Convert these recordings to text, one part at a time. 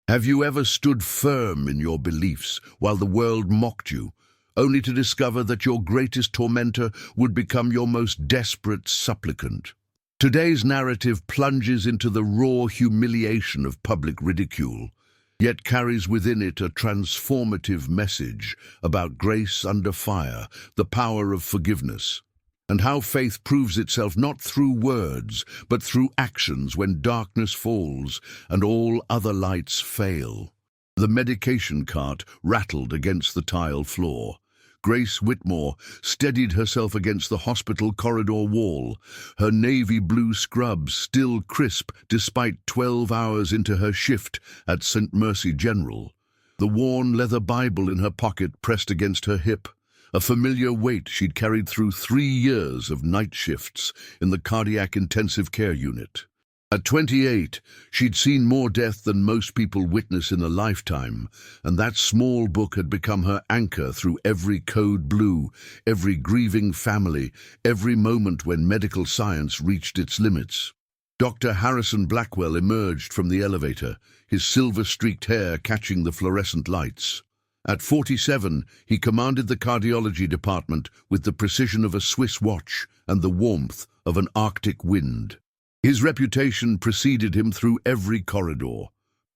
Have you ever stood firm in your beliefs while the world mocked you, only to discover that your greatest tormentor would become your most desperate supplicant? Today's narrative plunges into the raw humiliation of public ridicule, yet carries within it a transformative message about grace under fire, the power of forgiveness, and how faith proves itself not through words, but through actions when darkness falls and all other lights fail. The medication cart rattled against the tile floor. Grace Whitmore steadied herself against the hospital corridor wall, her navy blue scrubs still crisp despite 12 hours into her shift at St. Mercy General. The worn leather Bible in her pocket pressed against her hip, a familiar weight she'd carried through 3 years of night shifts in the cardiac intensive care unit. At 28, she'd seen more death than most people witness in a lifetime, and that small book had become her anchor through every code blue, every grieving family, every moment when medical science reached its limits. Dr. Harrison Blackwell emerged from the elevator, his silver-streaked hair catching the fluorescent lights. At 47, he commanded the cardiology department with the precision of a Swiss watch and the warmth of an Arctic wind. His reputation preceded him through every corridor.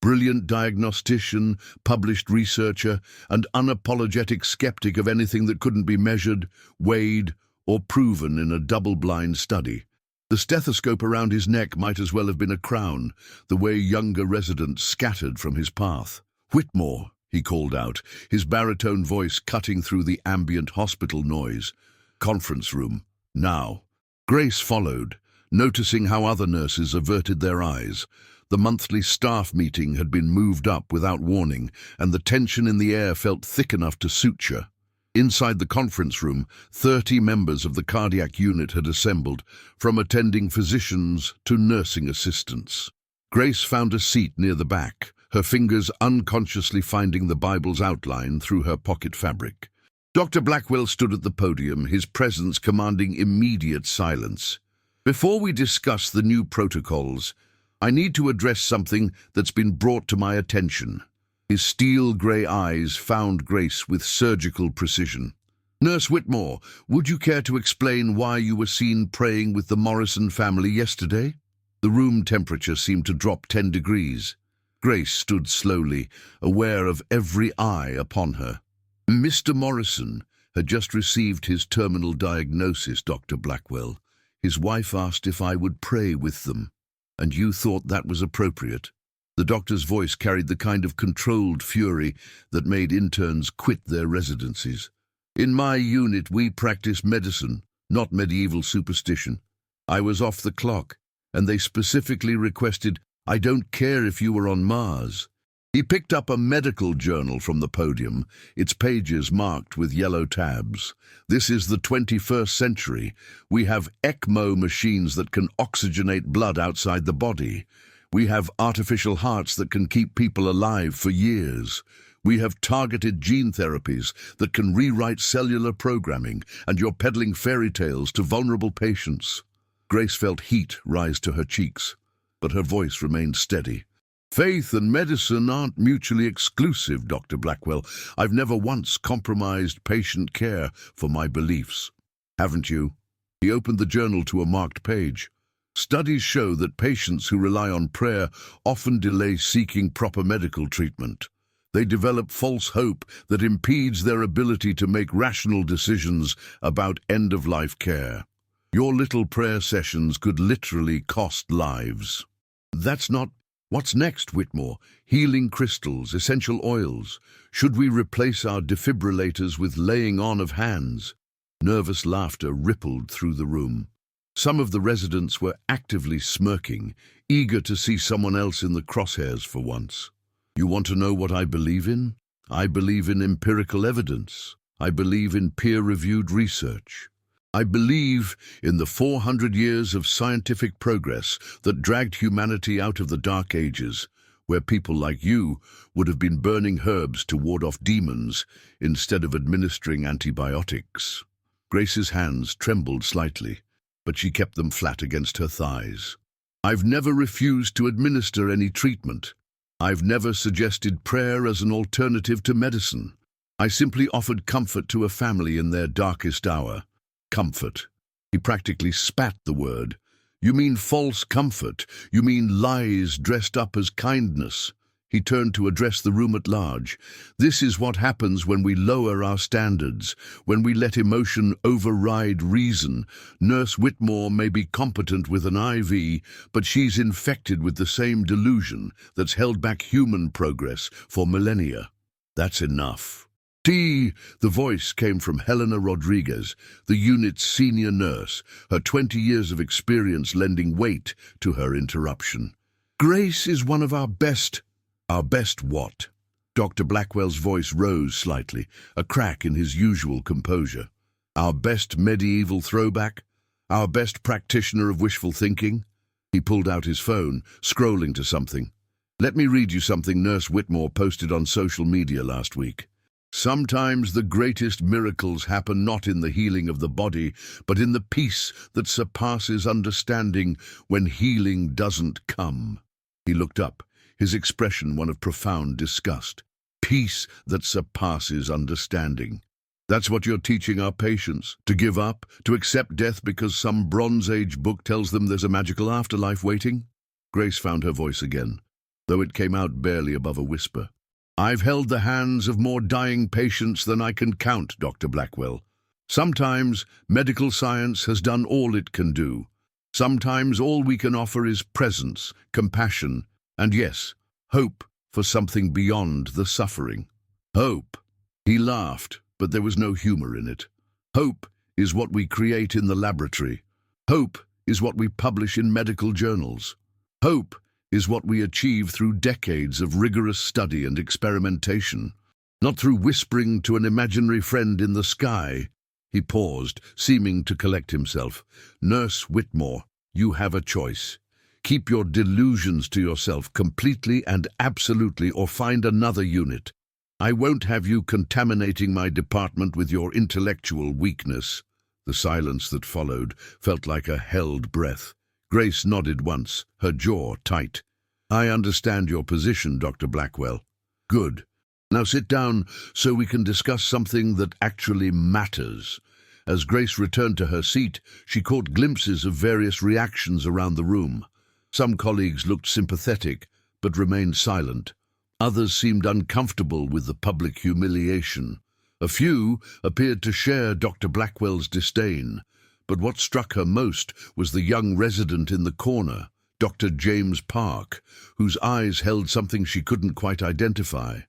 Brilliant diagnostician, published researcher, and unapologetic skeptic of anything that couldn't be measured, weighed, or proven in a double-blind study. The stethoscope around his neck might as well have been a crown, the way younger residents scattered from his path. "Whitmore," he called out, his baritone voice cutting through the ambient hospital noise. "Conference room, now." Grace followed, noticing how other nurses averted their eyes. The monthly staff meeting had been moved up without warning, and the tension in the air felt thick enough to suture. Inside the conference room, 30 members of the cardiac unit had assembled, from attending physicians to nursing assistants. Grace found a seat near the back, her fingers unconsciously finding the Bible's outline through her pocket fabric. Dr. Blackwell stood at the podium, his presence commanding immediate silence. "Before we discuss the new protocols, I need to address something that's been brought to my attention." His steel-grey eyes found Grace with surgical precision. "Nurse Whitmore, would you care to explain why you were seen praying with the Morrison family yesterday?" The room temperature seemed to drop 10 degrees. Grace stood slowly, aware of every eye upon her. "Mr. Morrison had just received his terminal diagnosis, Dr. Blackwell. His wife asked if I would pray with them, and you thought that was appropriate." The doctor's voice carried the kind of controlled fury that made interns quit their residencies. "In my unit, we practice medicine, not medieval superstition. I was off the clock, and they specifically requested, 'I don't care if you were on Mars.'" He picked up a medical journal from the podium, its pages marked with yellow tabs. "This is the 21st century. We have ECMO machines that can oxygenate blood outside the body. We have artificial hearts that can keep people alive for years. We have targeted gene therapies that can rewrite cellular programming, and you're peddling fairy tales to vulnerable patients." Grace felt heat rise to her cheeks, but her voice remained steady. "Faith and medicine aren't mutually exclusive, Dr. Blackwell. I've never once compromised patient care for my beliefs." "Haven't you?" He opened the journal to a marked page. "Studies show that patients who rely on prayer often delay seeking proper medical treatment. They develop false hope that impedes their ability to make rational decisions about end-of-life care. Your little prayer sessions could literally cost lives." "That's not..." "What's next, Whitmore? Healing crystals, essential oils. Should we replace our defibrillators with laying on of hands?" Nervous laughter rippled through the room. Some of the residents were actively smirking, eager to see someone else in the crosshairs for once. "You want to know what I believe in? I believe in empirical evidence. I believe in peer-reviewed research. I believe in the 400 years of scientific progress that dragged humanity out of the Dark Ages, where people like you would have been burning herbs to ward off demons instead of administering antibiotics." Grace's hands trembled slightly, but she kept them flat against her thighs. "I've never refused to administer any treatment. I've never suggested prayer as an alternative to medicine. I simply offered comfort to a family in their darkest hour. Comfort. He practically spat the word. You mean false comfort? You mean lies dressed up as kindness? He turned to address the room at large. This is what happens when we lower our standards, when we let emotion override reason. Nurse Whitmore may be competent with an IV, but she's infected with the same delusion that's held back human progress for millennia. That's enough. The voice came from Helena Rodriguez, the unit's senior nurse, her 20 years of experience lending weight to her interruption. Grace is one of our best. Our best what? Dr. Blackwell's voice rose slightly, a crack in his usual composure. Our best medieval throwback? Our best practitioner of wishful thinking? He pulled out his phone, scrolling to something. Let me read you something Nurse Whitmore posted on social media last week. Sometimes the greatest miracles happen not in the healing of the body, but in the peace that surpasses understanding when healing doesn't come. He looked up, his expression one of profound disgust. Peace that surpasses understanding. That's what you're teaching our patients, to give up, to accept death because some Bronze Age book tells them there's a magical afterlife waiting? Grace found her voice again, though it came out barely above a whisper. I've held the hands of more dying patients than I can count, Dr. Blackwell. Sometimes medical science has done all it can do. Sometimes all we can offer is presence, compassion, and yes, hope for something beyond the suffering. Hope. He laughed, but there was no humor in it. Hope is what we create in the laboratory. Hope is what we publish in medical journals. Hope is what we achieve through decades of rigorous study and experimentation, not through whispering to an imaginary friend in the sky. He paused, seeming to collect himself. Nurse Whitmore, you have a choice. Keep your delusions to yourself completely and absolutely, or find another unit. I won't have you contaminating my department with your intellectual weakness. The silence that followed felt like a held breath. Grace nodded once, her jaw tight. I understand your position, Dr. Blackwell. Good. Now sit down so we can discuss something that actually matters. As Grace returned to her seat, she caught glimpses of various reactions around the room. Some colleagues looked sympathetic, but remained silent. Others seemed uncomfortable with the public humiliation. A few appeared to share Dr. Blackwell's disdain, but what struck her most was the young resident in the corner, Dr. James Park, whose eyes held something she couldn't quite identify.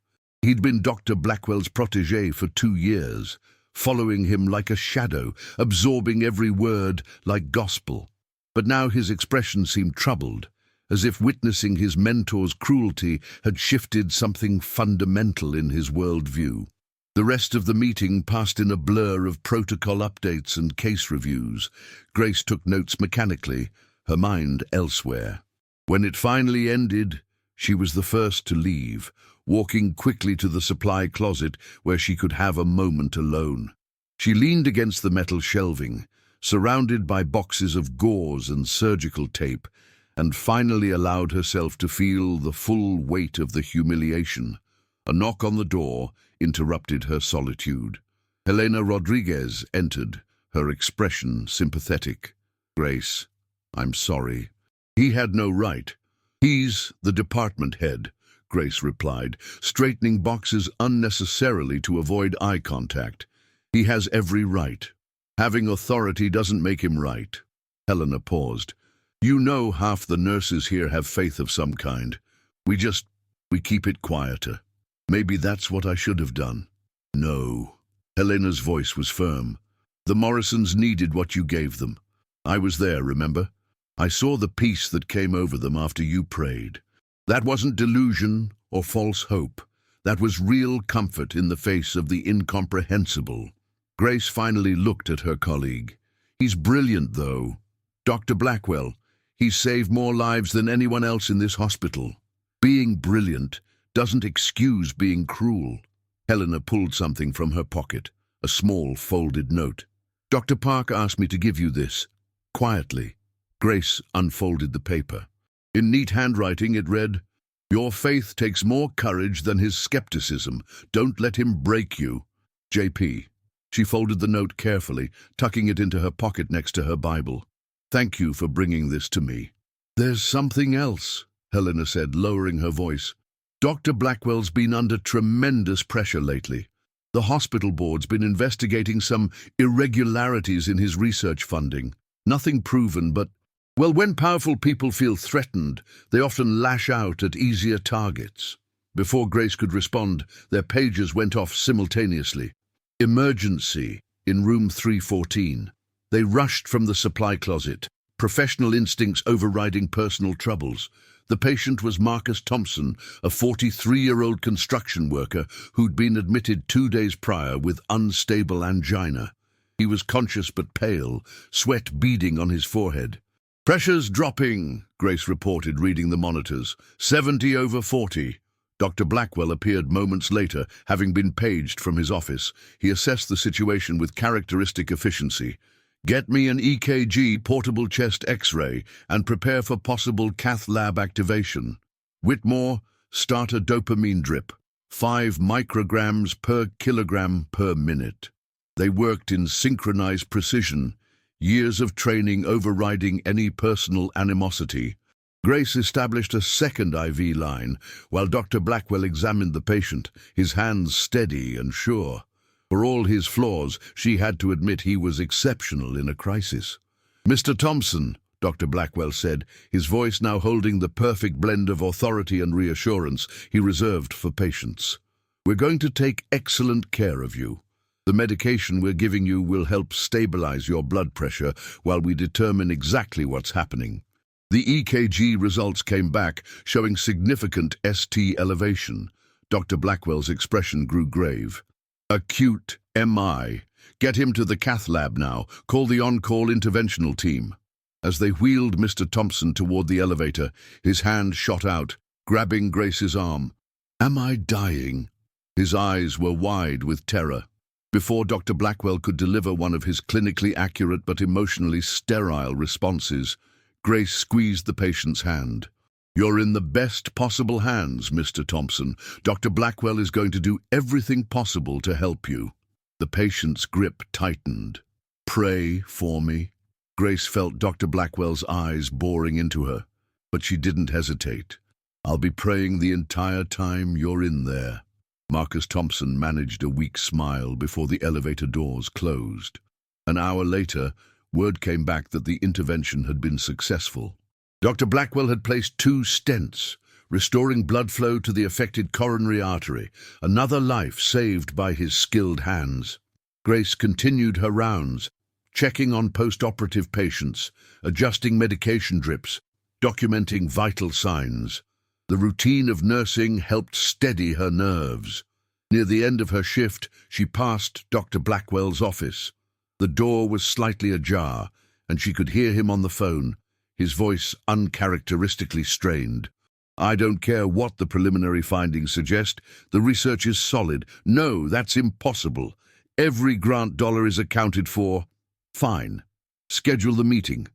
He'd been Dr. Blackwell's protégé for 2 years, following him like a shadow, absorbing every word like gospel. But now his expression seemed troubled, as if witnessing his mentor's cruelty had shifted something fundamental in his worldview. The rest of the meeting passed in a blur of protocol updates and case reviews. Grace took notes mechanically, her mind elsewhere. When it finally ended, she was the first to leave, walking quickly to the supply closet where she could have a moment alone. She leaned against the metal shelving, surrounded by boxes of gauze and surgical tape, and finally allowed herself to feel the full weight of the humiliation. A knock on the door interrupted her solitude. Helena Rodriguez entered, her expression sympathetic. Grace, I'm sorry. He had no right. He's the department head, Grace replied, straightening boxes unnecessarily to avoid eye contact. He has every right. Having authority doesn't make him right. Helena paused. You know half the nurses here have faith of some kind. We keep it quieter. Maybe that's what I should have done. No. Helena's voice was firm. The Morrisons needed what you gave them. I was there, remember? I saw the peace that came over them after you prayed. That wasn't delusion or false hope. That was real comfort in the face of the incomprehensible. Grace finally looked at her colleague. He's brilliant, though. Dr. Blackwell, he's saved more lives than anyone else in this hospital. Being brilliant doesn't excuse being cruel. Helena pulled something from her pocket, a small folded note. Dr. Park asked me to give you this. Quietly. Grace unfolded the paper. In neat handwriting it read, Your faith takes more courage than his skepticism. Don't let him break you. JP. She folded the note carefully, tucking it into her pocket next to her Bible. Thank you for bringing this to me. There's something else, Helena said, lowering her voice. Dr. Blackwell's been under tremendous pressure lately. The hospital board's been investigating some irregularities in his research funding. Nothing proven, but, well, when powerful people feel threatened, they often lash out at easier targets. Before Grace could respond, their pages went off simultaneously. Emergency in room 314. They rushed from the supply closet, professional instincts overriding personal troubles. The patient was Marcus Thompson, a 43-year-old construction worker who'd been admitted 2 days prior with unstable angina. He was conscious but pale, sweat beading on his forehead. Pressure's dropping, Grace reported, reading the monitors. 70/40. Dr. Blackwell appeared moments later, having been paged from his office. He assessed the situation with characteristic efficiency. Get me an EKG portable chest X-ray and prepare for possible cath lab activation. Whitmore, start a dopamine drip. 5 micrograms per kilogram per minute. They worked in synchronized precision, years of training overriding any personal animosity. Grace established a second IV line while Dr. Blackwell examined the patient, his hands steady and sure. For all his flaws, she had to admit he was exceptional in a crisis. Mr. Thompson, Dr. Blackwell said, his voice now holding the perfect blend of authority and reassurance he reserved for patients. We're going to take excellent care of you. The medication we're giving you will help stabilize your blood pressure while we determine exactly what's happening. The EKG results came back, showing significant ST elevation. Dr. Blackwell's expression grew grave. Acute MI. Get him to the cath lab now. Call the on-call interventional team. As they wheeled Mr. Thompson toward the elevator, his hand shot out, grabbing Grace's arm. Am I dying? His eyes were wide with terror. Before Dr. Blackwell could deliver one of his clinically accurate but emotionally sterile responses, Grace squeezed the patient's hand. You're in the best possible hands, Mr. Thompson. Dr. Blackwell is going to do everything possible to help you. The patient's grip tightened. Pray for me. Grace felt Dr. Blackwell's eyes boring into her, but she didn't hesitate. I'll be praying the entire time you're in there. Marcus Thompson managed a weak smile before the elevator doors closed. An hour later, word came back that the intervention had been successful. Dr. Blackwell had placed 2 stents, restoring blood flow to the affected coronary artery, another life saved by his skilled hands. Grace continued her rounds, checking on post-operative patients, adjusting medication drips, documenting vital signs. The routine of nursing helped steady her nerves. Near the end of her shift, she passed Dr. Blackwell's office. The door was slightly ajar, and she could hear him on the phone, his voice uncharacteristically strained. I don't care what the preliminary findings suggest. The research is solid. No, that's impossible. Every grant dollar is accounted for. Fine. Schedule the meeting.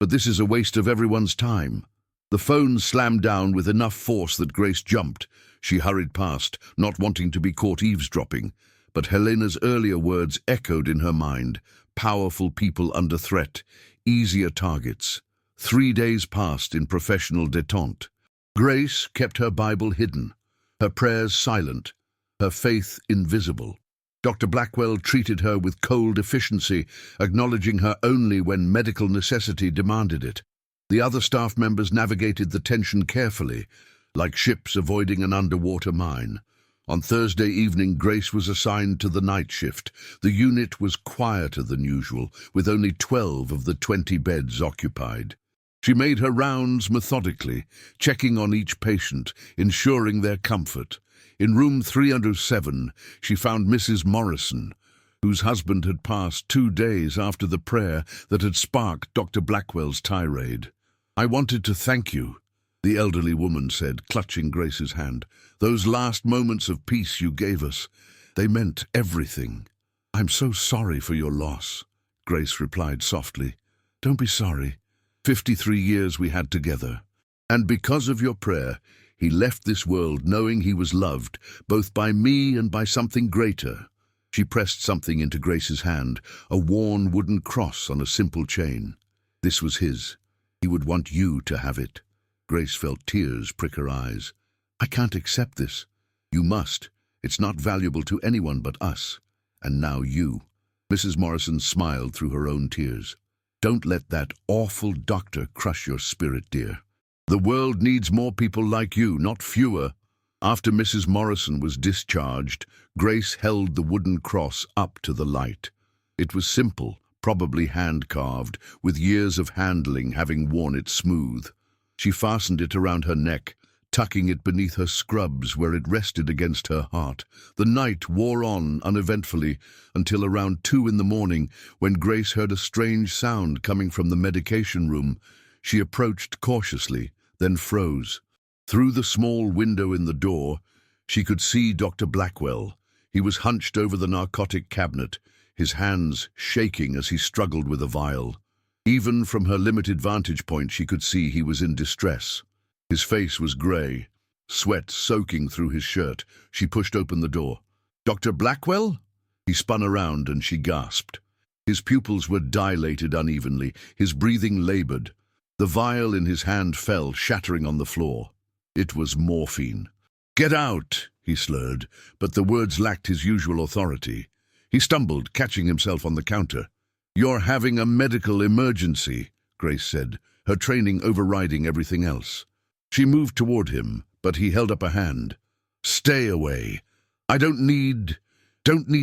But this is a waste of everyone's time. The phone slammed down with enough force that Grace jumped. She hurried past, not wanting to be caught eavesdropping. But Helena's earlier words echoed in her mind. Powerful people under threat. Easier targets. 3 days passed in professional détente. Grace kept her Bible hidden, her prayers silent, her faith invisible. Dr. Blackwell treated her with cold efficiency, acknowledging her only when medical necessity demanded it. The other staff members navigated the tension carefully, like ships avoiding an underwater mine. On Thursday evening, Grace was assigned to the night shift. The unit was quieter than usual, with only 12 of the 20 beds occupied. She made her rounds methodically, checking on each patient, ensuring their comfort. In room 307, she found Mrs. Morrison, whose husband had passed 2 days after the prayer that had sparked Dr. Blackwell's tirade. I wanted to thank you, the elderly woman said, clutching Grace's hand. Those last moments of peace you gave us, they meant everything. I'm so sorry for your loss, Grace replied softly. Don't be sorry. 53 years we had together. And because of your prayer, He left this world knowing he was loved, both by me and by something greater. She pressed something into Grace's hand, a worn wooden cross on a simple chain. This was his. He would want you to have it. Grace felt tears prick her eyes. I can't accept this. You must. It's not valuable to anyone but us. And now you. Mrs. Morrison smiled through her own tears. Don't let that awful doctor crush your spirit, dear. The world needs more people like you, not fewer. After Mrs. Morrison was discharged, Grace held the wooden cross up to the light. It was simple, probably hand-carved, with years of handling having worn it smooth. She fastened it around her neck, tucking it beneath her scrubs where it rested against her heart. The night wore on uneventfully until around 2 in the morning, when Grace heard a strange sound coming from the medication room. She approached cautiously, then froze. Through the small window in the door, she could see Dr. Blackwell. He was hunched over the narcotic cabinet, his hands shaking as he struggled with a vial. Even from her limited vantage point, she could see he was in distress. His face was grey, sweat soaking through his shirt. She pushed open the door. "Dr. Blackwell?" He spun around and she gasped. His pupils were dilated unevenly, his breathing labored. The vial in his hand fell, shattering on the floor. It was morphine. "Get out!" he slurred, but the words lacked his usual authority. He stumbled, catching himself on the counter. "You're having a medical emergency," Grace said, her training overriding everything else. She moved toward him, but he held up a hand. "Stay away. I don't need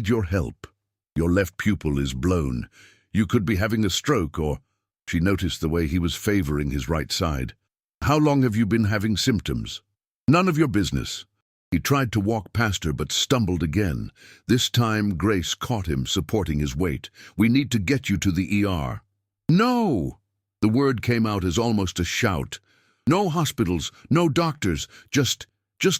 your help. Your left pupil is blown. You could be having a stroke or—" She noticed the way he was favoring his right side. "How long have you been having symptoms?" "None of your business." He tried to walk past her but stumbled again. This time Grace caught him, supporting his weight. "We need to get you to the ER." "No!" The word came out as almost a shout. "No hospitals, no doctors, just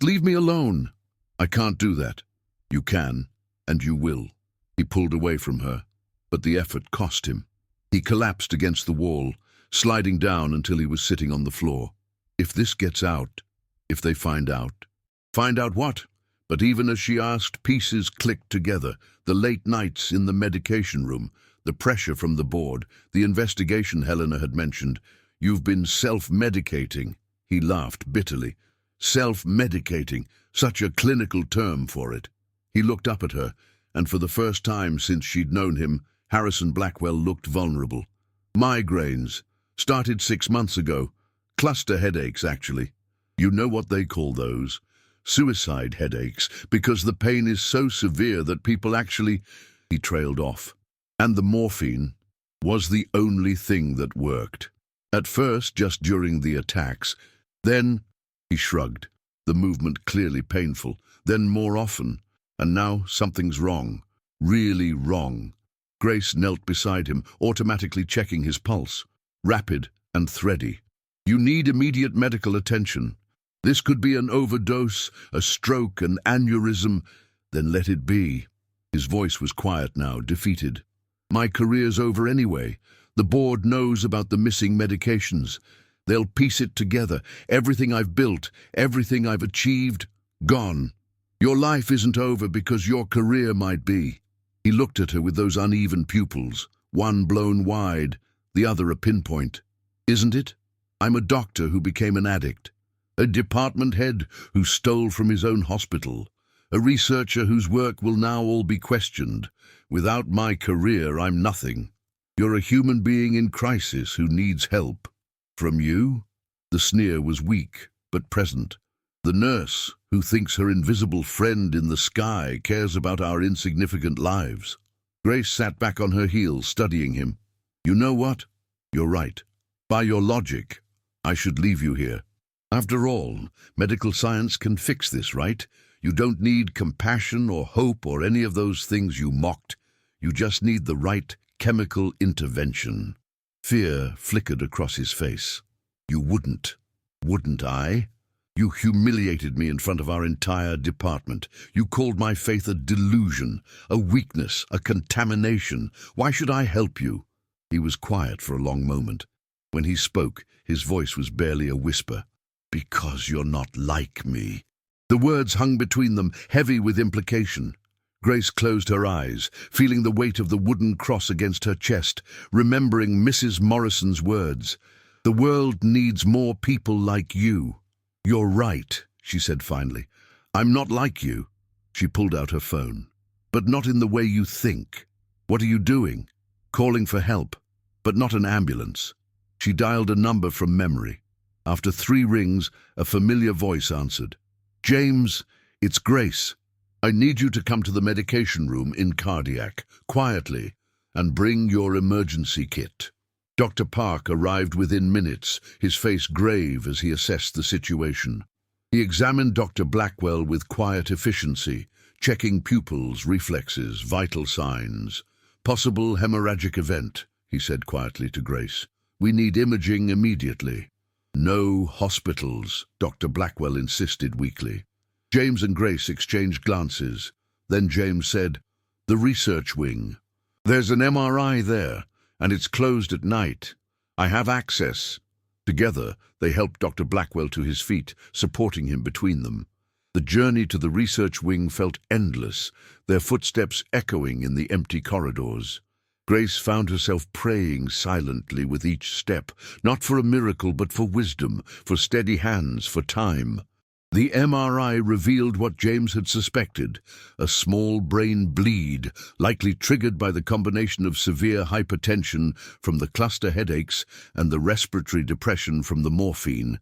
leave me alone." "I can't do that." "You can, and you will." He pulled away from her, but the effort cost him. He collapsed against the wall, sliding down until he was sitting on the floor. "If this gets out, if they find out." "Find out what?" But even as she asked, pieces clicked together. The late nights in the medication room, the pressure from the board, the investigation Helena had mentioned. "You've been self-medicating." He laughed bitterly. Self-medicating, such a clinical term for it. He looked up at her, and for the first time since she'd known him, Harrison Blackwell looked vulnerable. "Migraines. Started 6 months ago. Cluster headaches, actually. You know what they call those? Suicide headaches, because the pain is so severe that people actually—" He trailed off. "And the morphine was the only thing that worked. At first, just during the attacks. Then," he shrugged, the movement clearly painful, "then more often. And now something's wrong. Really wrong." Grace knelt beside him, automatically checking his pulse. Rapid and thready. "You need immediate medical attention. This could be an overdose, a stroke, an aneurysm." "Then let it be." His voice was quiet now, defeated. "My career's over anyway. The board knows about the missing medications. They'll piece it together. Everything I've built, everything I've achieved, gone. Your life isn't over because your career might be." He looked at her with those uneven pupils, one blown wide, the other a pinpoint. "Isn't it? I'm a doctor who became an addict. A department head who stole from his own hospital. A researcher whose work will now all be questioned. Without my career, I'm nothing. You're a human being in crisis who needs help. From you?" The sneer was weak, but present. "The nurse who thinks her invisible friend in the sky cares about our insignificant lives." Grace sat back on her heels, studying him. "You know what? You're right. By your logic, I should leave you here. After all, medical science can fix this, right? You don't need compassion or hope or any of those things you mocked. You just need the right chemical intervention." Fear flickered across his face. "You wouldn't I? You humiliated me in front of our entire department. You called my faith a delusion, a weakness, a contamination. Why should I help you?" He was quiet for a long moment. When he spoke, his voice was barely a whisper. Because you're not like me." The words hung between them, heavy with implication. Grace closed her eyes, feeling the weight of the wooden cross against her chest, remembering Mrs. Morrison's words. "The world needs more people like you." "You're right," she said finally. "I'm not like you." She pulled out her phone. "But not in the way you think. What are you doing?" "Calling for help, but not an ambulance." She dialed a number from memory. After 3 rings, a familiar voice answered. "James, it's Grace. I need you to come to the medication room in cardiac, quietly, and bring your emergency kit." Dr. Park arrived within minutes, his face grave as he assessed the situation. He examined Dr. Blackwell with quiet efficiency, checking pupils, reflexes, vital signs. "Possible hemorrhagic event," he said quietly to Grace. "We need imaging immediately." "No hospitals," Dr. Blackwell insisted weakly. James and Grace exchanged glances. Then James said, "The research wing. There's an MRI there, and it's closed at night. I have access." Together, they helped Dr. Blackwell to his feet, supporting him between them. The journey to the research wing felt endless, their footsteps echoing in the empty corridors. Grace found herself praying silently with each step, not for a miracle but for wisdom, for steady hands, for time. The MRI revealed what James had suspected, a small brain bleed, likely triggered by the combination of severe hypertension from the cluster headaches and the respiratory depression from the morphine.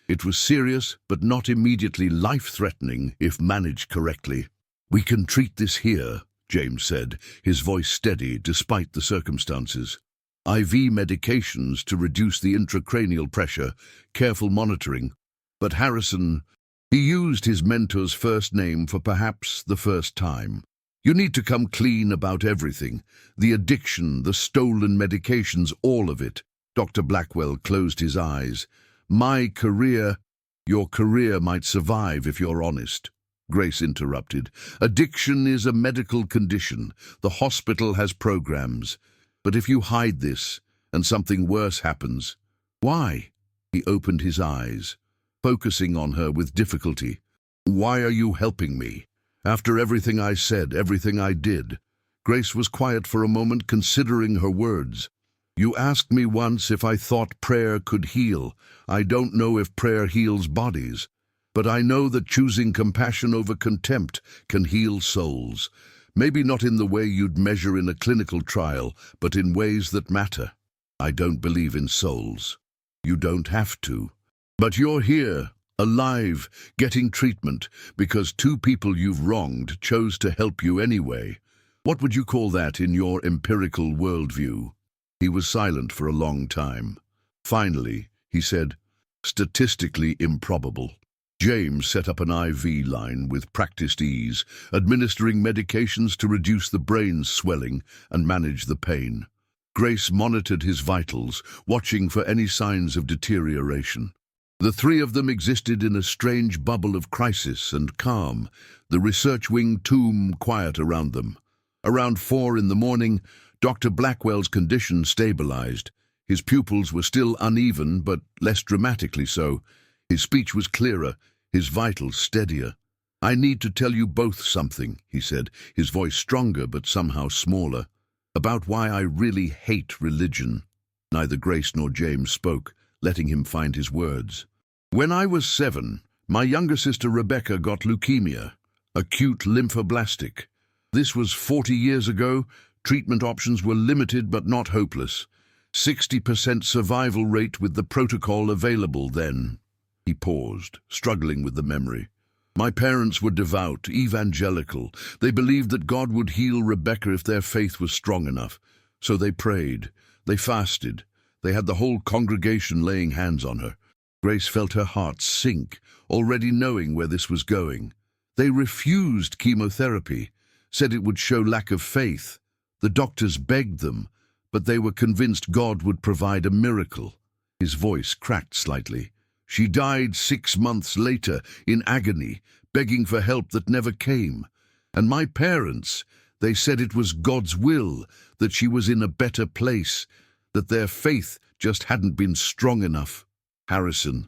It was serious, but not immediately life-threatening if managed correctly. "We can treat this here," James said, his voice steady despite the circumstances. "IV medications to reduce the intracranial pressure, careful monitoring." But Harrison, he used his mentor's first name for perhaps the first time. "You need to come clean about everything. The addiction, the stolen medications, all of it." Dr. Blackwell closed his eyes. "My career—" "Your career might survive if you're honest," Grace interrupted. "Addiction is a medical condition. The hospital has programs. But if you hide this, and something worse happens—" "Why?" He opened his eyes, focusing on her with difficulty. "Why are you helping me? After everything I said, everything I did." Grace was quiet for a moment, considering her words. "You asked me once if I thought prayer could heal. I don't know if prayer heals bodies, but I know that choosing compassion over contempt can heal souls. Maybe not in the way you'd measure in a clinical trial, but in ways that matter. I don't believe in souls. You don't have to. But you're here, alive, getting treatment, because 2 people you've wronged chose to help you anyway. What would you call that in your empirical worldview?" He was silent for a long time. Finally, he said, "Statistically improbable." James set up an IV line with practiced ease, administering medications to reduce the brain's swelling and manage the pain. Grace monitored his vitals, watching for any signs of deterioration. The 3 of them existed in a strange bubble of crisis and calm, the research wing tomb quiet around them. Around 4 in the morning, Dr. Blackwell's condition stabilized. His pupils were still uneven, but less dramatically so. His speech was clearer, his vitals steadier. "I need to tell you both something," he said, his voice stronger but somehow smaller, "about why I really hate religion." Neither Grace nor James spoke, letting him find his words. "When I was 7, my younger sister Rebecca got leukemia, acute lymphoblastic. This was 40 years ago. Treatment options were limited but not hopeless. 60% survival rate with the protocol available then." He paused, struggling with the memory. "My parents were devout, evangelical. They believed that God would heal Rebecca if their faith was strong enough. So they prayed, they fasted, they had the whole congregation laying hands on her." Grace felt her heart sink, already knowing where this was going. "They refused chemotherapy, said it would show lack of faith. The doctors begged them, but they were convinced God would provide a miracle." His voice cracked slightly. "She died 6 months later, in agony, begging for help that never came. And my parents, they said it was God's will, that she was in a better place, that their faith just hadn't been strong enough." "Harrison,"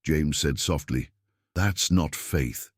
James said softly. That's not faith.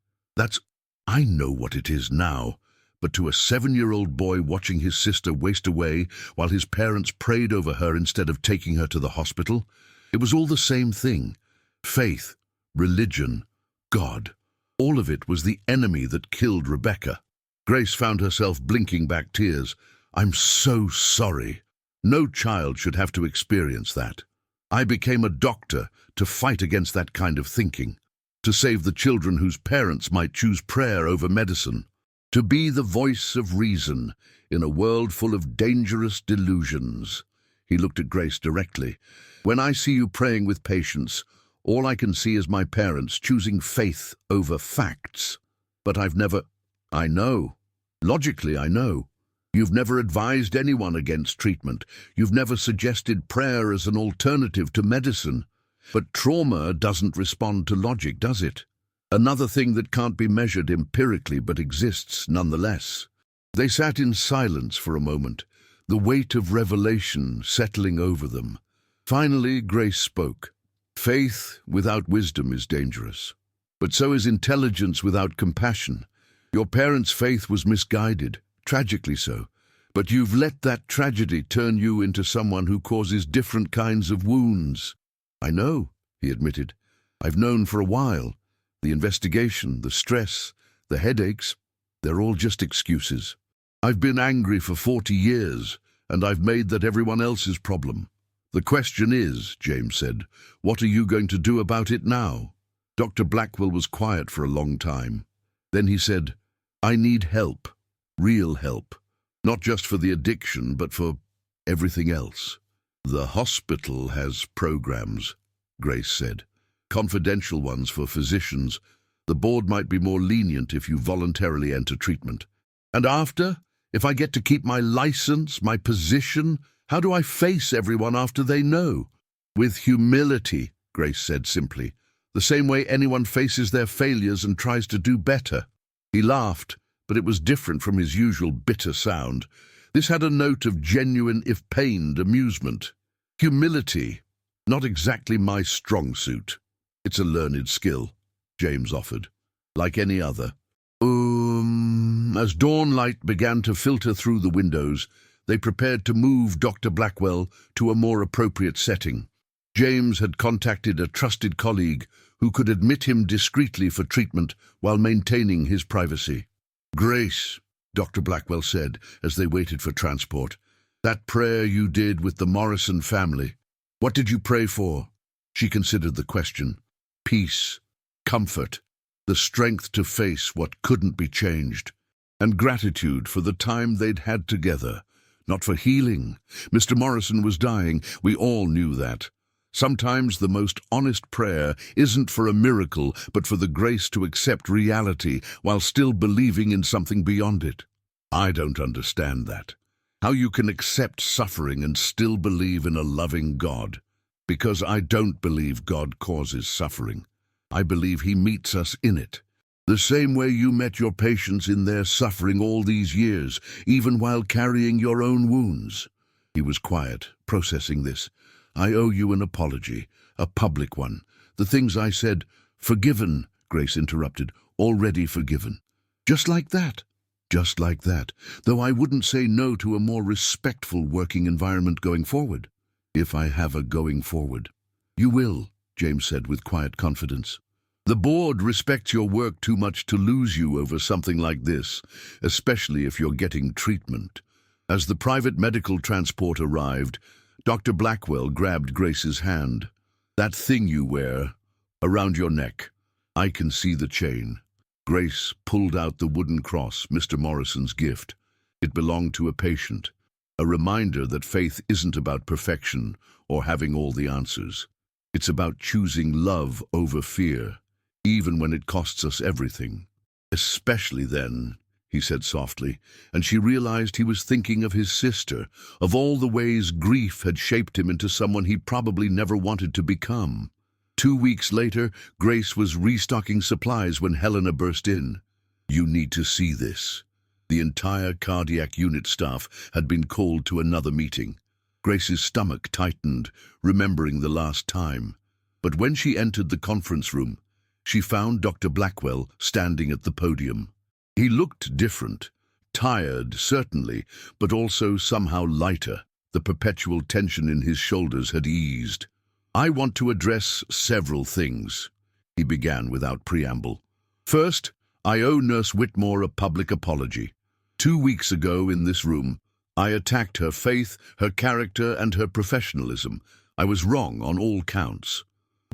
I know what it is now. But to a 7-year-old boy watching his sister waste away while his parents prayed over her instead of taking her to the hospital, it was all the same thing. Faith, religion, God. All of it was the enemy that killed Rebecca. Grace found herself blinking back tears. I'm so sorry. No child should have to experience that. I became a doctor to fight against that kind of thinking, to save the children whose parents might choose prayer over medicine, to be the voice of reason in a world full of dangerous delusions. He looked at Grace directly. When I see you praying with patience, all I can see is my parents choosing faith over facts. But I know. Logically, I know. You've never advised anyone against treatment. You've never suggested prayer as an alternative to medicine. But trauma doesn't respond to logic, does it? Another thing that can't be measured empirically but exists nonetheless. They sat in silence for a moment, the weight of revelation settling over them. Finally, Grace spoke. Faith without wisdom is dangerous. But so is intelligence without compassion. Your parents' faith was misguided, tragically so. But you've let that tragedy turn you into someone who causes different kinds of wounds. I know, he admitted. I've known for a while. The investigation, the stress, the headaches, they're all just excuses. I've been angry for 40 years, and I've made that everyone else's problem. The question is, James said, what are you going to do about it now? Dr. Blackwell was quiet for a long time. Then he said, I need help, real help, not just for the addiction, but for everything else. The hospital has programs, Grace said. Confidential ones for physicians. The board might be more lenient if you voluntarily enter treatment. And after, if I get to keep my license, my position, how do I face everyone after they know? With humility, Grace said simply, the same way anyone faces their failures and tries to do better. He laughed, but it was different from his usual bitter sound. This had a note of genuine, if pained, amusement. Humility, not exactly my strong suit. It's a learned skill, James offered, like any other. As dawn light began to filter through the windows, they prepared to move Dr. Blackwell to a more appropriate setting. James had contacted a trusted colleague who could admit him discreetly for treatment while maintaining his privacy. Grace, Dr. Blackwell said as they waited for transport, that prayer you did with the Morrison family, what did you pray for? She considered the question. Peace, comfort, the strength to face what couldn't be changed, and gratitude for the time they'd had together, not for healing. Mr. Morrison was dying, we all knew that. Sometimes the most honest prayer isn't for a miracle, but for the grace to accept reality while still believing in something beyond it. I don't understand that. How you can accept suffering and still believe in a loving God. Because I don't believe God causes suffering. I believe He meets us in it. The same way you met your patients in their suffering all these years, even while carrying your own wounds. He was quiet, processing this. I owe you an apology, a public one. The things I said, forgiven, Grace interrupted, already forgiven. Just like that. Just like that, though I wouldn't say no to a more respectful working environment going forward. If I have a going forward. You will, James said with quiet confidence. The board respects your work too much to lose you over something like this, especially if you're getting treatment. As the private medical transport arrived, Dr. Blackwell grabbed Grace's hand. That thing you wear, around your neck, I can see the chain. Grace pulled out the wooden cross, Mr. Morrison's gift. It belonged to a patient. A reminder that faith isn't about perfection or having all the answers. It's about choosing love over fear, even when it costs us everything. Especially then, he said softly, and she realized he was thinking of his sister, of all the ways grief had shaped him into someone he probably never wanted to become. 2 weeks later, Grace was restocking supplies when Helena burst in. You need to see this. The entire cardiac unit staff had been called to another meeting. Grace's stomach tightened, remembering the last time. But when she entered the conference room, she found Dr. Blackwell standing at the podium. He looked different, tired, certainly, but also somehow lighter. The perpetual tension in his shoulders had eased. "I want to address several things," he began without preamble. "First, I owe Nurse Whitmore a public apology. 2 weeks ago in this room, I attacked her faith, her character, and her professionalism. I was wrong on all counts.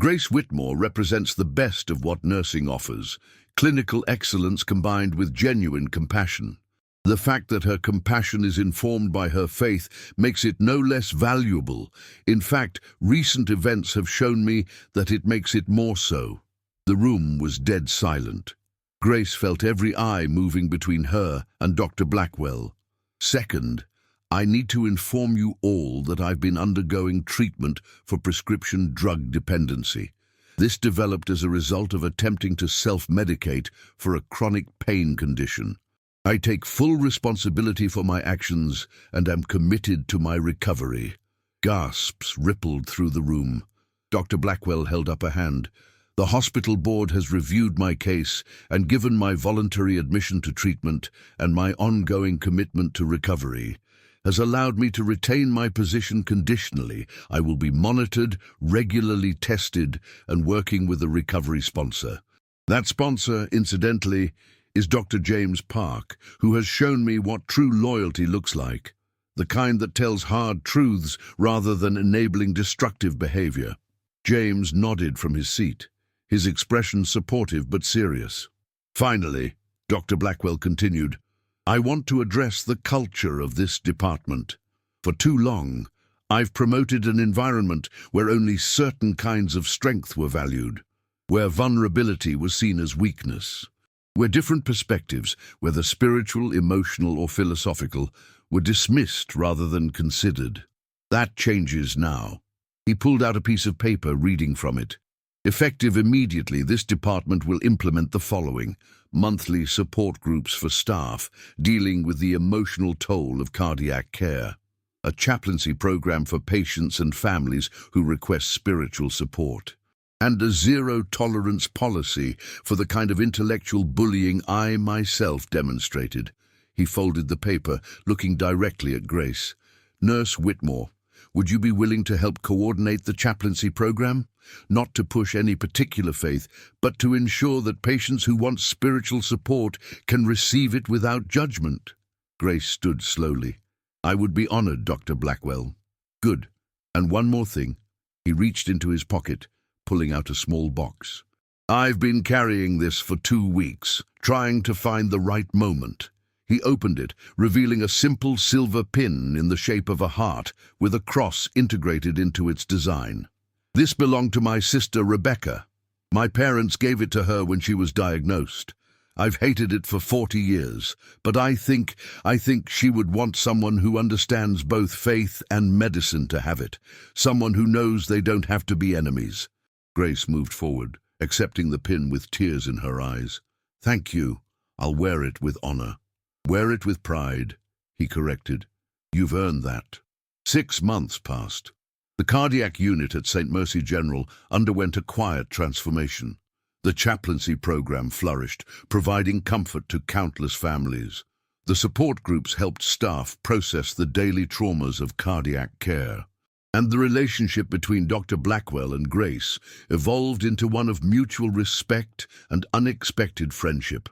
Grace Whitmore represents the best of what nursing offers, clinical excellence combined with genuine compassion. The fact that her compassion is informed by her faith makes it no less valuable. In fact, recent events have shown me that it makes it more so." The room was dead silent. Grace felt every eye moving between her and Dr. Blackwell. "Second, I need to inform you all that I've been undergoing treatment for prescription drug dependency. This developed as a result of attempting to self-medicate for a chronic pain condition. I take full responsibility for my actions and am committed to my recovery." Gasps rippled through the room. Dr. Blackwell held up a hand. "The hospital board has reviewed my case and given my voluntary admission to treatment, and my ongoing commitment to recovery has allowed me to retain my position conditionally. I will be monitored, regularly tested, and working with a recovery sponsor. That sponsor, incidentally, is Dr. James Park, who has shown me what true loyalty looks like, the kind that tells hard truths rather than enabling destructive behavior." James nodded from his seat, his expression supportive but serious. "Finally," Dr. Blackwell continued, "I want to address the culture of this department. For too long, I've promoted an environment where only certain kinds of strength were valued, where vulnerability was seen as weakness, where different perspectives, whether spiritual, emotional, or philosophical, were dismissed rather than considered. That changes now." He pulled out a piece of paper, reading from it. "Effective immediately, this department will implement the following: monthly support groups for staff dealing with the emotional toll of cardiac care, a chaplaincy program for patients and families who request spiritual support, and a zero-tolerance policy for the kind of intellectual bullying I myself demonstrated." He folded the paper, looking directly at Grace. "Nurse Whitmore, would you be willing to help coordinate the chaplaincy program? Not to push any particular faith, but to ensure that patients who want spiritual support can receive it without judgment." Grace stood slowly. "I would be honored, Dr. Blackwell." "Good. And one more thing." He reached into his pocket, pulling out a small box. "I've been carrying this for 2 weeks, trying to find the right moment." He opened it, revealing a simple silver pin in the shape of a heart with a cross integrated into its design. "This belonged to my sister Rebecca. My parents gave it to her when she was diagnosed. I've hated it for 40 years, but I think she would want someone who understands both faith and medicine to have it, someone who knows they don't have to be enemies." Grace moved forward, accepting the pin with tears in her eyes. "Thank you. I'll wear it with honor." "Wear it with pride," he corrected. "You've earned that." 6 months passed. The cardiac unit at St. Mercy General underwent a quiet transformation. The chaplaincy program flourished, providing comfort to countless families. The support groups helped staff process the daily traumas of cardiac care. And the relationship between Dr. Blackwell and Grace evolved into one of mutual respect and unexpected friendship.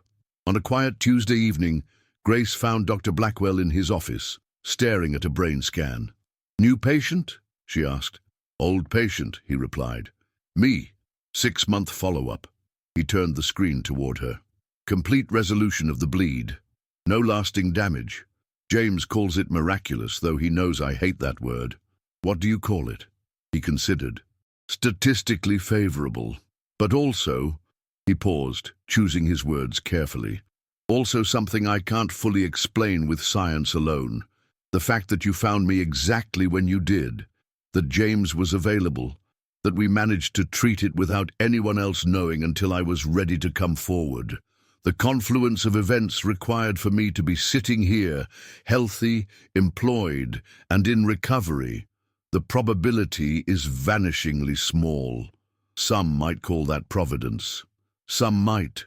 On a quiet Tuesday evening, Grace found Dr. Blackwell in his office, staring at a brain scan. "New patient?" she asked. "Old patient," he replied. "Me. 6-month follow-up." He turned the screen toward her. "Complete resolution of the bleed. No lasting damage. James calls it miraculous, though he knows I hate that word. What do you call it?" He considered. "Statistically favorable. But also," he paused, choosing his words carefully, "also something I can't fully explain with science alone. The fact that you found me exactly when you did, that James was available, that we managed to treat it without anyone else knowing until I was ready to come forward. The confluence of events required for me to be sitting here, healthy, employed, and in recovery. The probability is vanishingly small." Some might call that providence. Some might.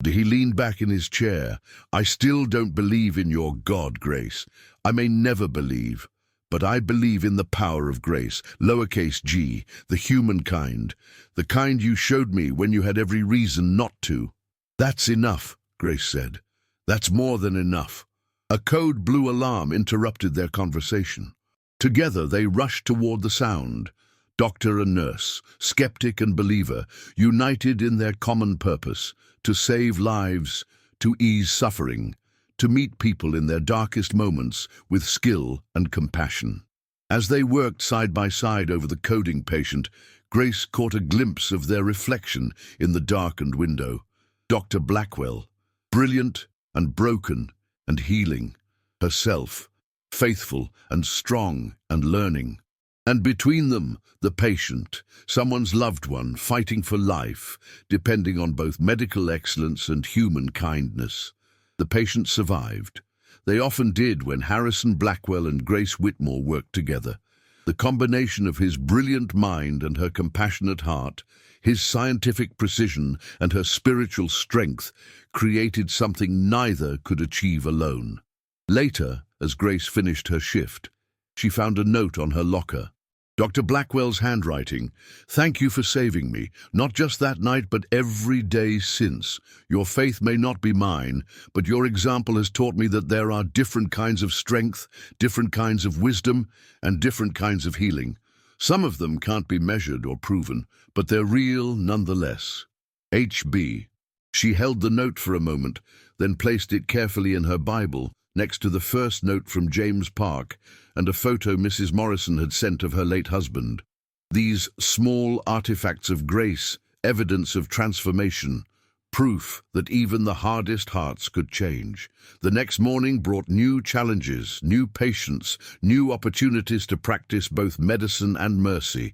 He leaned back in his chair. I still don't believe in your God, Grace. I may never believe, but I believe in the power of grace, lowercase g, the human kind, the kind you showed me when you had every reason not to. That's enough, Grace said. That's more than enough. A code blue alarm interrupted their conversation. Together they rushed toward the sound. Doctor and nurse, skeptic and believer, united in their common purpose, to save lives, to ease suffering, to meet people in their darkest moments with skill and compassion. As they worked side by side over the coding patient, Grace caught a glimpse of their reflection in the darkened window. Dr. Blackwell, brilliant and broken and healing, herself, faithful and strong and learning. And between them, the patient, someone's loved one, fighting for life, depending on both medical excellence and human kindness. The patient survived. They often did when Harrison Blackwell and Grace Whitmore worked together. The combination of his brilliant mind and her compassionate heart, his scientific precision and her spiritual strength, created something neither could achieve alone. Later, as Grace finished her shift, she found a note on her locker. Dr. Blackwell's handwriting. Thank you for saving me, not just that night, but every day since. Your faith may not be mine, but your example has taught me that there are different kinds of strength, different kinds of wisdom, and different kinds of healing. Some of them can't be measured or proven, but they're real nonetheless. H.B. She held the note for a moment, then placed it carefully in her Bible, next to the first note from James Park and a photo Mrs. Morrison had sent of her late husband. These small artifacts of grace, evidence of transformation, proof that even the hardest hearts could change. The next morning brought new challenges, new patients, new opportunities to practice both medicine and mercy.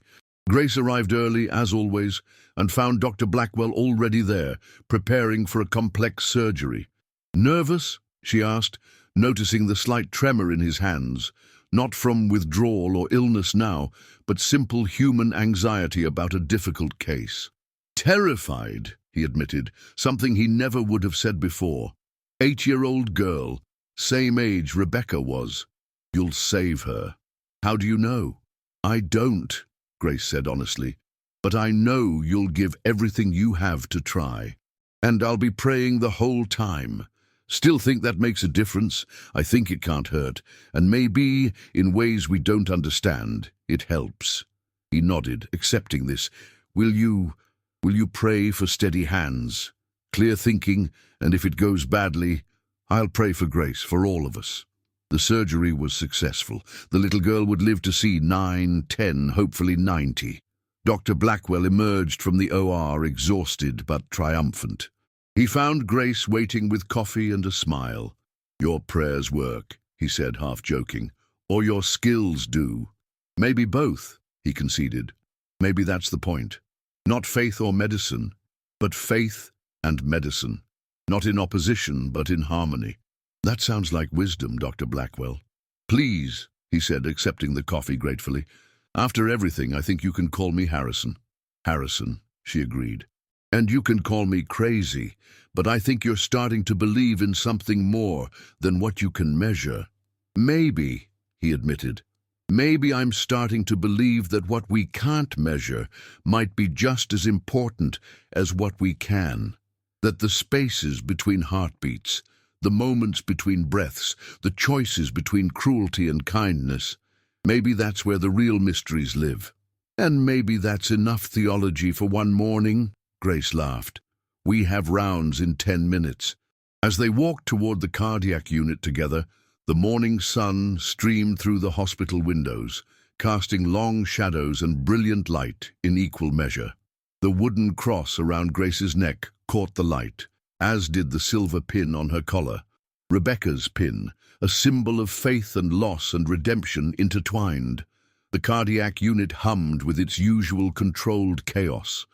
Grace arrived early, as always, and found Dr. Blackwell already there, preparing for a complex surgery. Nervous? She asked, noticing the slight tremor in his hands, not from withdrawal or illness now, but simple human anxiety about a difficult case. Terrified, he admitted, something he never would have said before. 8-year-old girl, same age Rebecca was. You'll save her. How do you know? I don't, Grace said honestly, but I know you'll give everything you have to try. And I'll be praying the whole time. Still think that makes a difference. I think it can't hurt, and maybe, in ways we don't understand, it helps. He nodded, accepting this. Will you pray for steady hands, clear thinking, and if it goes badly, I'll pray for grace for all of us. The surgery was successful. The little girl would live to see 9, 10, hopefully 90. Dr. Blackwell emerged from the OR exhausted but triumphant. He found Grace waiting with coffee and a smile. Your prayers work, he said, half joking. Or your skills do. Maybe both, he conceded. Maybe that's the point. Not faith or medicine, but faith and medicine. Not in opposition, but in harmony. That sounds like wisdom, Dr. Blackwell. Please, he said, accepting the coffee gratefully. After everything, I think you can call me Harrison. Harrison, she agreed. And you can call me crazy, but I think you're starting to believe in something more than what you can measure. Maybe, he admitted, maybe I'm starting to believe that what we can't measure might be just as important as what we can. That the spaces between heartbeats, the moments between breaths, the choices between cruelty and kindness, maybe that's where the real mysteries live. And maybe that's enough theology for one morning. Grace laughed. We have rounds in 10 minutes. As they walked toward the cardiac unit together, the morning sun streamed through the hospital windows, casting long shadows and brilliant light in equal measure. The wooden cross around Grace's neck caught the light, as did the silver pin on her collar. Rebecca's pin, a symbol of faith and loss and redemption intertwined. The cardiac unit hummed with its usual controlled chaos.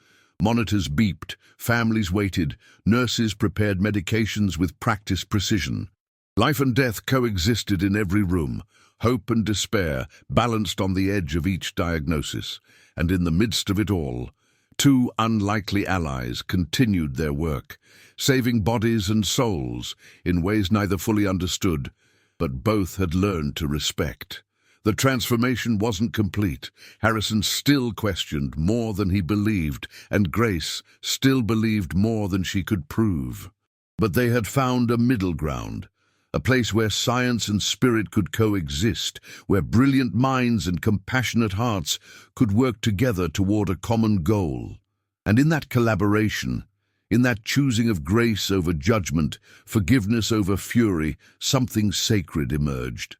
Monitors beeped, families waited, nurses prepared medications with practiced precision. Life and death coexisted in every room, hope and despair balanced on the edge of each diagnosis. And in the midst of it all, Two unlikely allies continued their work, saving bodies and souls in ways neither fully understood, but both had learned to respect. The transformation wasn't complete. Harrison still questioned more than he believed, and Grace still believed more than she could prove. But they had found a middle ground, a place where science and spirit could coexist, where brilliant minds and compassionate hearts could work together toward a common goal. And in that collaboration, in that choosing of grace over judgment, forgiveness over fury, something sacred emerged.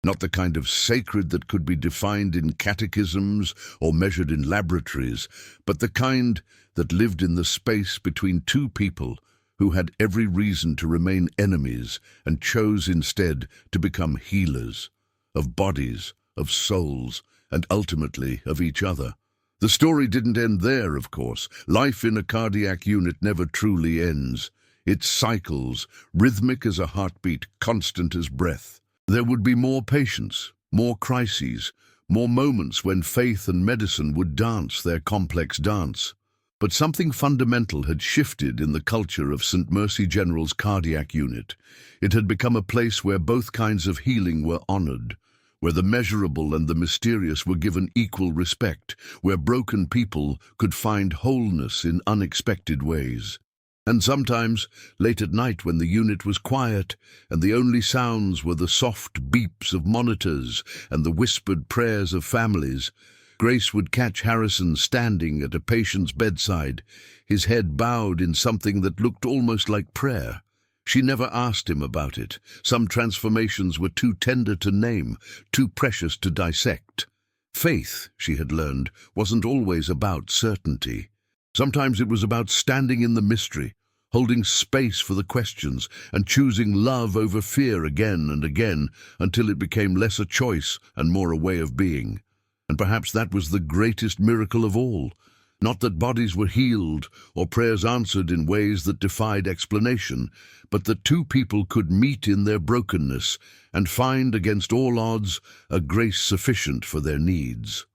Not the kind of sacred that could be defined in catechisms or measured in laboratories, but the kind that lived in the space between two people who had every reason to remain enemies and chose instead to become healers of bodies, of souls, and ultimately of each other. The story didn't end there, of course. Life in a cardiac unit never truly ends. It cycles, rhythmic as a heartbeat, constant as breath. There would be more patients, more crises, more moments when faith and medicine would dance their complex dance. But something fundamental had shifted in the culture of St. Mercy General's cardiac unit. It had become a place where both kinds of healing were honored, where the measurable and the mysterious were given equal respect, where broken people could find wholeness in unexpected ways. And sometimes, late at night when the unit was quiet and the only sounds were the soft beeps of monitors and the whispered prayers of families, Grace would catch Harrison standing at a patient's bedside, his head bowed in something that looked almost like prayer. She never asked him about it. Some transformations were too tender to name, too precious to dissect. Faith, she had learned, wasn't always about certainty. Sometimes it was about standing in the mystery, holding space for the questions, and choosing love over fear again and again until it became less a choice and more a way of being. And perhaps that was the greatest miracle of all. Not that bodies were healed or prayers answered in ways that defied explanation, but that two people could meet in their brokenness and find, against all odds, a grace sufficient for their needs.